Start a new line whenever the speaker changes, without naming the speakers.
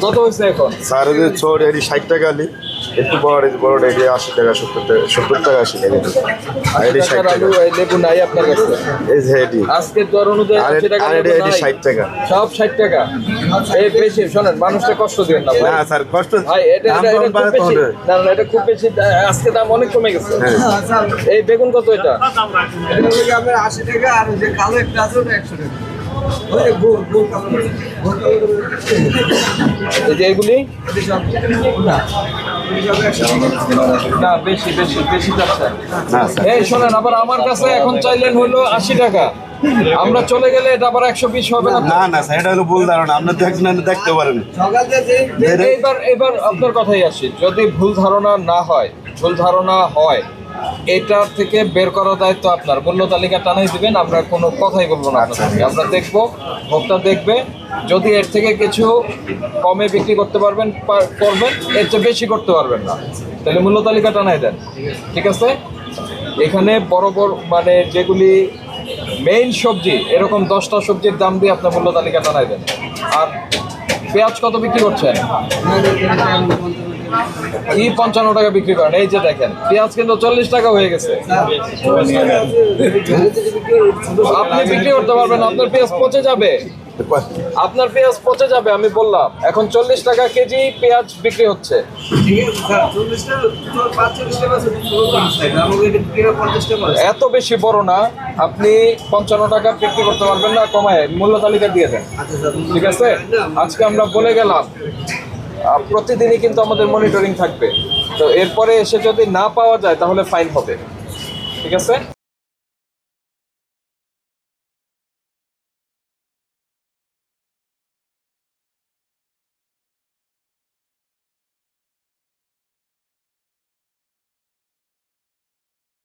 কত হয়েছে এখন?
স্যার যে ছোট এটি 60 টাকা আলি, একটু বড় বড়টা এটি 80 টাকা 70 টাকা 80 টাকা, আর এটি 60
টাকার
টাকা।
আলু এই লেবু নাই আপনার কাছে?
এই যে এটি
আজকের দর অনুযায়ী
আর
80 টাকা
এটি
লেবু
এটি
নাই?
60 টাকা।
সব 60 টাকা। এই বেশি শোনেন, মানুষটা কষ্ট দিন না ভাই।
না স্যার কষ্ট
ভাই এটা
দাম
এটা
কম
এটা খুব
বাড়াতে
বেশি।
হবে।
না না, এটা খুব বেশি। আজকে দাম অনেক কমে গেছে।
হ্যাঁ।
এই বেগুন কত এটা?
এটা হলো কি আপনার 80 টাকা, আর যে কালো একটা আছে ওটা 100 টাকা। ওই গোল গোল কালো, গোল কালো
এই যে এগুলি
এটা সব না, এটা সব 100 টাকা।
না, বেশি বেশি বেশি যাচ্ছে।
না স্যার
এই শোনেন, আবার আমার কাছে এখন চাইলেন হলো 80 টাকা, আমরা চলে গেলে এটা আবার 120 হবে না তো?
না না স্যার, এটা হলো ভুল ধারণা, আপনার দেখছেন দেখতে পারেন।
সকাল থেকে
এবার আপনার কথাই আসি, যদি ভুল ধারণা না হয়, ভুল ধারণা হয়, এটার থেকে বের করার দায়িত্ব আপনার। মূল্য তালিকা টানাই দিবেন, আমরা কোনো কথাই বলবো না আপনাদেরকে। আমরা দেখবো, ভোক্তা দেখবে, যদি এর থেকে কিছু কমে বিক্রি করতে পারবেন করবেন, এর চেয়ে বেশি করতে পারবেন না, তাহলে মূল্য তালিকা টানাই দেন, ঠিক আছে? এখানে বড় বড় মানে যেগুলি মেইন সবজি, এরকম 10টা সবজির দাম দিয়ে আপনার মূল্য তালিকা টানাই দেন। আর পেঁয়াজ কত বিক্রি করছেন? কি 55 টাকা বিক্রি করেন? এই যে দেখেন, পেঁয়াজ কিন্তু 40 টাকা হয়ে গেছে। আপনি বিক্রি করতে পারবেন না, আপনার পেঁয়াজ পচে যাবে, আপনার পেঁয়াজ পচে যাবে। আমি বললাম এখন 40 টাকা কেজি পেঁয়াজ বিক্রি হচ্ছে। এত বেশি বড় না, আপনি 55 টাকা বিক্রি করতে পারবেন না, কমায় মূল্য তালিকা দিয়ে দেন, ঠিক আছে? আজকে আমরা বলে গেলাম, প্রতিদিনই কিন্তু আমাদের মনিটরিং থাকবে, তো এরপরে এসে যদি না পাওয়া যায় তাহলে ফাইন হবে, ঠিক আছে?